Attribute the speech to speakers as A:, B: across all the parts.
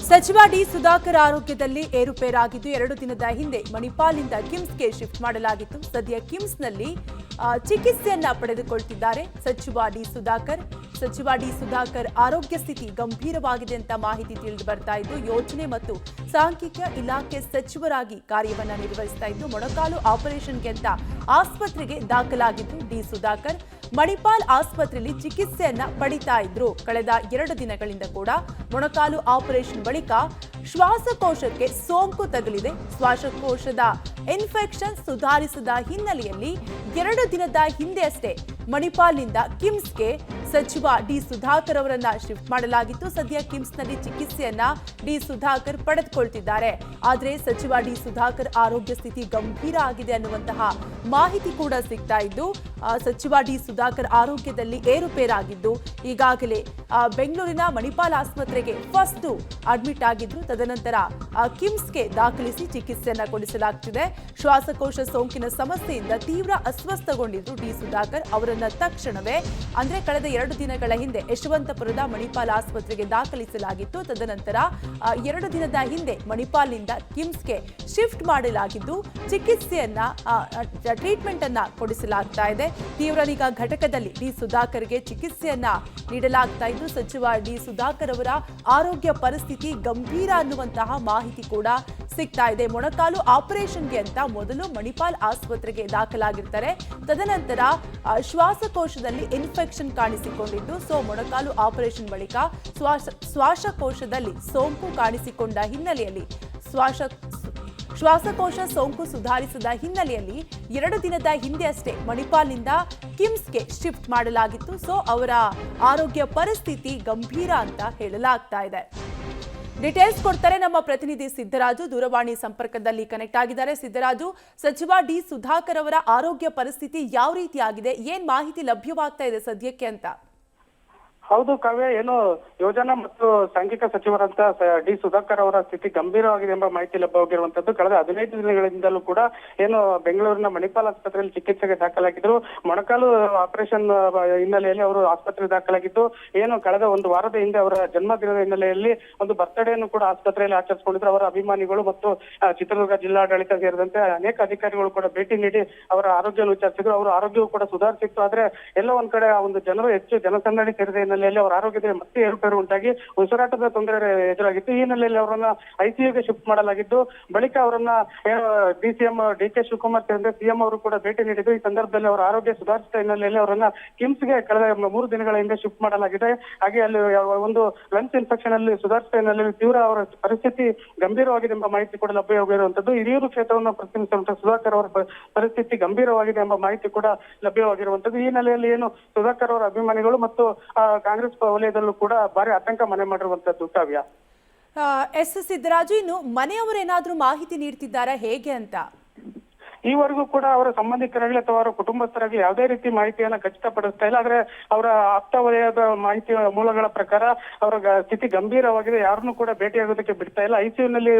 A: ಸಚಿವ ಡಿ ಸುಧಾಕರ್ ಆರೋಗ್ಯದಲ್ಲಿ ಏರುಪೇರಾಗಿದ್ದು 2 ದಿನದ ಹಿಂದೆ ಮಣಿಪಾಲ್ನಿಂದ ಕಿಮ್ಸ್ಗೆ ಶಿಫ್ಟ್ ಮಾಡಲಾಗಿತ್ತು. ಸದ್ಯ ಕಿಮ್ಸ್ನಲ್ಲಿ ಚಿಕಿತ್ಸೆಯನ್ನ ಪಡೆದುಕೊಳ್ಳುತ್ತಿದ್ದಾರೆ ಸಚಿವ ಡಿ ಸುಧಾಕರ್ ಆರೋಗ್ಯ ಸ್ಥಿತಿ ಗಂಭೀರವಾಗಿದೆ ಅಂತ ಮಾಹಿತಿ ತಿಳಿದು ಬರ್ತಾ ಇದ್ದು, ಯೋಜನೆ ಮತ್ತು ಸಾಂಖ್ಯಿಕ ಇಲಾಖೆ ಸಚಿವರಾಗಿ ಕಾರ್ಯವನ್ನ ನಿರ್ವಹಿಸ್ತಾ ಇದ್ದು, ಮೊಣಕಾಲು ಆಪರೇಷನ್ಗೆ ಅಂತ ಆಸ್ಪತ್ರೆಗೆ ದಾಖಲಾಗಿದ್ದು ಡಿ ಸುಧಾಕರ್ ಮಣಿಪಾಲ್ ಆಸ್ಪತ್ರೆಯಲ್ಲಿ ಚಿಕಿತ್ಸೆಯನ್ನ ಪಡಿತಾ ಇದ್ರು. ಕಳೆದ 2 ದಿನಗಳಿಂದ ಕೂಡ ಮೊಣಕಾಲು ಆಪರೇಷನ್ ಬಳಿಕ ಶ್ವಾಸಕೋಶಕ್ಕೆ ಸೋಂಕು ತಗುಲಿದೆ. ಶ್ವಾಸಕೋಶದ ಇನ್ಫೆಕ್ಷನ್ ಸುಧಾರಿಸಿದ ಹಿನ್ನೆಲೆಯಲ್ಲಿ 2 ದಿನದ ಹಿಂದೆ ಅಷ್ಟೇ ಮಣಿಪಾಲ್ನಿಂದ ಕಿಮ್ಸ್ಗೆ ಸಚಿವ ಡಿ ಸುಧಾಕರ್ ಅವರನ್ನ ಶಿಫ್ಟ್ ಮಾಡಲಾಗಿತ್ತು. ಸದ್ಯ ಕಿಮ್ಸ್ನಲ್ಲಿ ಚಿಕಿತ್ಸೆಯನ್ನ ಡಿ ಸುಧಾಕರ್ ಪಡೆದುಕೊಳ್ತಿದ್ದಾರೆ. ಆದರೆ ಸಚಿವ ಡಿ ಸುಧಾಕರ್ ಆರೋಗ್ಯ ಸ್ಥಿತಿ ಗಂಭೀರ ಆಗಿದೆ ಅನ್ನುವಂತಹ ಮಾಹಿತಿ ಕೂಡ ಸಿಗ್ತಾ ಇದ್ದು, ಸಚಿವ ಡಿ ಸುಧಾಕರ್ ಆರೋಗ್ಯದಲ್ಲಿ ಏರುಪೇರಾಗಿದ್ದು ಈಗಾಗಲೇ ಬೆಂಗಳೂರಿನ ಮಣಿಪಾಲ್ ಆಸ್ಪತ್ರೆಗೆ ಫಸ್ಟ್ ಅಡ್ಮಿಟ್ ಆಗಿದ್ರು. ತದನಂತರ ಕಿಮ್ಸ್ಗೆ ದಾಖಲಿಸಿ ಚಿಕಿತ್ಸೆಯನ್ನ ಕೊಡಿಸಲಾಗುತ್ತಿದೆ. ಶ್ವಾಸಕೋಶ ಸೋಂಕಿನ ಸಮಸ್ಯೆಯಿಂದ ತೀವ್ರ ಅಸ್ವಸ್ಥಗೊಂಡಿದ್ರು ಡಿ ಸುಧಾಕರ್. ಅವರನ್ನ ತಕ್ಷಣವೇ ಅಂದ್ರೆ ಕಳೆದ 2 ದಿನಗಳ ಹಿಂದೆ ಯಶವಂತಪುರದ ಮಣಿಪಾಲ್ ಆಸ್ಪತ್ರೆಗೆ ದಾಖಲಿಸಲಾಗಿತ್ತು. ತದನಂತರ 2 ದಿನದ ಹಿಂದೆ ಮಣಿಪಾಲ್ನಿಂದ ಕಿಮ್ಸ್ಗೆ ಶಿಫ್ಟ್ ಮಾಡಲಾಗಿದ್ದು ಚಿಕಿತ್ಸೆಯನ್ನ ಟ್ರೀಟ್ಮೆಂಟ್ ಅನ್ನ ಕೊಡಿಸಲಾಗ್ತಾ ಇದೆ. ತೀವ್ರ ನಿಗಾ ಘಟಕದಲ್ಲಿ ಡಿ ಸುಧಾಕರ್ಗೆ ಚಿಕಿತ್ಸೆಯನ್ನ ನೀಡಲಾಗ್ತಾ ಇದ್ದು, ಸಚಿವ ಡಿ ಸುಧಾಕರ್ ಅವರ ಆರೋಗ್ಯ ಪರಿಸ್ಥಿತಿ ಗಂಭೀರ ಅನ್ನುವಂತಹ ಮಾಹಿತಿ ಕೂಡ ಸಿಗ್ತಾ ಇದೆ. ಮೊಣಕಾಲು ಆಪರೇಷನ್ಗೆ ಅಂತ ಮೊದಲು ಮಣಿಪಾಲ್ ಆಸ್ಪತ್ರೆಗೆ ದಾಖಲಾಗಿರ್ತಾರೆ. ತದನಂತರ ಶ್ವಾಸಕೋಶದಲ್ಲಿ ಇನ್ಫೆಕ್ಷನ್ ಕಾಣಿಸಿಕೊಂಡಿದ್ದು, ಮೊಣಕಾಲು ಆಪರೇಷನ್ ಬಳಿಕ ಶ್ವಾಸಕೋಶದಲ್ಲಿ ಸೋಂಕು ಕಾಣಿಸಿಕೊಂಡ ಹಿನ್ನೆಲೆಯಲ್ಲಿ ಶ್ವಾಸಕೋಶ ಸೋಂಕು ಸುಧಾರಿಸಿದ ಹಿನ್ನೆಲೆಯಲ್ಲಿ 2 ದಿನದ ಹಿಂದೆ ಅಷ್ಟೇ ಮಣಿಪಾಲ್ನಿಂದ ಕಿಮ್ಸ್ಗೆ ಶಿಫ್ಟ್ ಮಾಡಲಾಗಿತ್ತು. ಅವರ ಆರೋಗ್ಯ ಪರಿಸ್ಥಿತಿ ಗಂಭೀರ ಅಂತ ಹೇಳಲಾಗ್ತಾ ಇದೆ. ಡೀಟೇಲ್ಸ್ ಕೊಡ್ತಾರೆ ನಮ್ಮ ಪ್ರತಿನಿಧಿ ಸಿದ್ದರಾಜು, ದೂರವಾಣಿ ಸಂಪರ್ಕದಲ್ಲಿ ಕನೆಕ್ಟ್ ಆಗಿದ್ದಾರೆ. ಸಿದ್ದರಾಜು, ಸಚಿವ ಡಿ ಸುಧಾಕರ್ ಅವರ ಆರೋಗ್ಯ ಪರಿಸ್ಥಿತಿ ಯಾವ ರೀತಿ ಆಗಿದೆ, ಏನ್ ಮಾಹಿತಿ ಲಭ್ಯವಾಗ್ತಾ ಇದೆ ಸದ್ಯಕ್ಕೆ ಅಂತ?
B: ಹೌದು ಕಾವ್ಯ, ಏನು ಯೋಜನಾ ಮತ್ತು ಸಾಂಘಿಕ ಸಚಿವರಂತ ಡಿ ಸುಧಾಕರ್ ಅವರ ಸ್ಥಿತಿ ಗಂಭೀರವಾಗಿದೆ ಎಂಬ ಮಾಹಿತಿ ಲಭ್ಯವಾಗಿರುವಂತದ್ದು. ಕಳೆದ 15 ದಿನಗಳಿಂದಲೂ ಕೂಡ ಏನು ಬೆಂಗಳೂರಿನ ಮಣಿಪಾಲ್ ಆಸ್ಪತ್ರೆಯಲ್ಲಿ ಚಿಕಿತ್ಸೆಗೆ ದಾಖಲಾಗಿದ್ರು. ಮೊಣಕಾಲು ಆಪರೇಷನ್ ಹಿನ್ನೆಲೆಯಲ್ಲಿ ಅವರು ಆಸ್ಪತ್ರೆಗೆ ದಾಖಲಾಗಿದ್ದು, ಏನು ಕಳೆದ 1 ವಾರದ ಹಿಂದೆ ಅವರ ಜನ್ಮದಿನದ ಹಿನ್ನೆಲೆಯಲ್ಲಿ ಒಂದು ಬರ್ತ್ಡೇಯನ್ನು ಕೂಡ ಆಸ್ಪತ್ರೆಯಲ್ಲಿ ಆಚರಿಸಿಕೊಂಡಿದ್ರು. ಅವರ ಅಭಿಮಾನಿಗಳು ಮತ್ತು ಚಿತ್ರದುರ್ಗ ಜಿಲ್ಲಾಡಳಿತ ಸೇರಿದಂತೆ ಅನೇಕ ಅಧಿಕಾರಿಗಳು ಕೂಡ ಭೇಟಿ ನೀಡಿ ಅವರ ಆರೋಗ್ಯವನ್ನು ವಿಚಾರಿಸಿದ್ರು. ಅವರ ಆರೋಗ್ಯವು ಕೂಡ ಸುಧಾರಿಸಿತ್ತು. ಆದ್ರೆ ಎಲ್ಲೋ ಒಂದ್ ಕಡೆ ಒಂದು ಜನರು ಹೆಚ್ಚು ಜನಸಂದಣಿ ಸೇರಿದ ಹಿನ್ನೆಲೆಯಲ್ಲಿ ಅವರ ಆರೋಗ್ಯದಲ್ಲಿ ಮತ್ತೆ ಏರುಪೇರು ಉಂಟಾಗಿ ಉಸಿರಾಟದ ತೊಂದರೆ ಎದುರಾಗಿತ್ತು. ಈ ಹಿನ್ನೆಲೆಯಲ್ಲಿ ಅವರನ್ನ ಐಸಿಯುಗೆ ಶಿಫ್ಟ್ ಮಾಡಲಾಗಿದ್ದು, ಬಳಿಕ ಅವರನ್ನ ಡಿಸಿಎಂ ಡಿ.ಕೆ. ಶಿವಕುಮಾರ್ ಸೇರಿದಂತೆ ಸಿಎಂ ಅವರು ಕೂಡ ಭೇಟಿ ನೀಡಿದ್ದು, ಈ ಸಂದರ್ಭದಲ್ಲಿ ಅವರ ಆರೋಗ್ಯ ಸುಧಾರಿಸಿದ ಹಿನ್ನೆಲೆಯಲ್ಲಿ ಅವರನ್ನ ಕಿಮ್ಸ್ಗೆ ಕಳೆದ 3 ದಿನಗಳ ಹಿಂದೆ ಶಿಫ್ಟ್ ಮಾಡಲಾಗಿದೆ. ಹಾಗೆ ಅಲ್ಲಿ ಒಂದು ಲಂಗ್ಸ್ ಇನ್ಫೆಕ್ಷನ್ ಅಲ್ಲಿ ಸುಧಾರಿಸಿದ ಹಿನ್ನೆಲೆಯಲ್ಲಿ ತೀವ್ರ ಅವರ ಪರಿಸ್ಥಿತಿ ಗಂಭೀರವಾಗಿದೆ ಎಂಬ ಮಾಹಿತಿ ಕೂಡ ಲಭ್ಯವಾಗಿರುವಂತದ್ದು. ಹಿರಿಯೂರು ಕ್ಷೇತ್ರವನ್ನು ಪ್ರತಿನಿಧಿಸುವಂತಹ ಸುಧಾಕರ್ ಅವರ ಪರಿಸ್ಥಿತಿ ಗಂಭೀರವಾಗಿದೆ ಎಂಬ ಮಾಹಿತಿ ಕೂಡ ಲಭ್ಯವಾಗಿರುವಂತದ್ದು. ಈ ಹಿನ್ನೆಲೆಯಲ್ಲಿ ಏನು ಸುಧಾಕರ್ ಅವರ ಅಭಿಮಾನಿಗಳು ಮತ್ತು ಕಾಂಗ್ರೆಸ್ ವಲಯದಲ್ಲೂ ಕೂಡ ಭಾರಿ ಆತಂಕ ಮನೆ ಮಾಡಿರುವಂತದ್ದು ಕಾವ್ಯ.
A: ಸಿದ್ದರಾಜು, ಇನ್ನು ಮನೆಯವರೇನಾದ್ರೂ ಮಾಹಿತಿ ನೀಡ್ತಿದ್ದಾರಾ ಹೇಗೆ ಅಂತ?
B: ಈವರೆಗೂ ಕೂಡ ಅವರ ಸಂಬಂಧಿಕರಾಗಲಿ ಅಥವಾ ಅವರ ಕುಟುಂಬಸ್ಥರಾಗಲಿ ಯಾವುದೇ ರೀತಿ ಮಾಹಿತಿಯನ್ನ ಖಚಿತಪಡಿಸ್ತಾ ಇಲ್ಲ. ಆದ್ರೆ ಅವರ ಆಪ್ತ ವಲಯದ ಮಾಹಿತಿ ಮೂಲಗಳ ಪ್ರಕಾರ ಅವರ ಸ್ಥಿತಿ ಗಂಭೀರವಾಗಿದೆ, ಯಾರನ್ನೂ ಕೂಡ ಭೇಟಿಯಾಗೋದಕ್ಕೆ ಬಿಡ್ತಾ ಇಲ್ಲ. ಐಸಿಯುನಲ್ಲಿ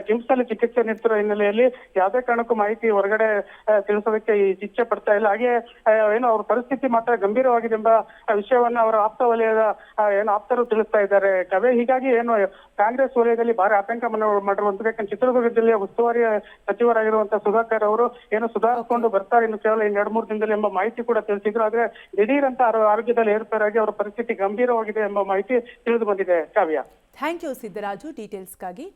B: ಕಿಮ್ಸ್ ನಲ್ಲಿ ಚಿಕಿತ್ಸೆ ನೀಡ್ತಿರೋ ಹಿನ್ನೆಲೆಯಲ್ಲಿ ಯಾವುದೇ ಕಾರಣಕ್ಕೂ ಮಾಹಿತಿ ಹೊರಗಡೆ ತಿಳಿಸೋದಕ್ಕೆ ಇಚ್ಛೆ ಪಡ್ತಾ ಇಲ್ಲ. ಹಾಗೆ ಏನು ಅವ್ರ ಪರಿಸ್ಥಿತಿ ಮಾತ್ರ ಗಂಭೀರವಾಗಿದೆ ಎಂಬ ವಿಷಯವನ್ನ ಅವರ ಆಪ್ತ ವಲಯದ ಏನು ಆಪ್ತರು ತಿಳಿಸ್ತಾ ಇದ್ದಾರೆ ಕವೆ. ಹೀಗಾಗಿ ಏನು ಕಾಂಗ್ರೆಸ್ ವಲಯದಲ್ಲಿ ಭಾರಿ ಆತಂಕ ಮಾಡಿರುವಂತದ್ದು. ಯಾಕಂದ್ರೆ ಚಿತ್ರದುರ್ಗ ಜಿಲ್ಲೆಯ ಉಸ್ತುವಾರಿ ಸಚಿವರಾಗಿರುವಂತಹ ಸುಧಾಕರ್ ಅವರು ಏನು ಸುಧಾರಿಸಿಕೊಂಡು ಬರ್ತಾರೆ ಇನ್ನು ಕೇವಲ 2-3 ದಿನದಲ್ಲಿ ಎಂಬ ಮಾಹಿತಿ ಕೂಡ ತಿಳಿಸಿದ್ರು. ಆದ್ರೆ ದಿಢೀರ್ ಅಂತ ಆರೋಗ್ಯದಲ್ಲಿ ಏರ್ಪೇರಾಗಿ ಅವರ ಪರಿಸ್ಥಿತಿ ಗಂಭೀರವಾಗಿದೆ ಎಂಬ ಮಾಹಿತಿ ತಿಳಿದು ಬಂದಿದೆ ಕಾವ್ಯ.
A: Thank you Siddaraju ಡೀಟೇಲ್ಸ್ಗಾಗಿ.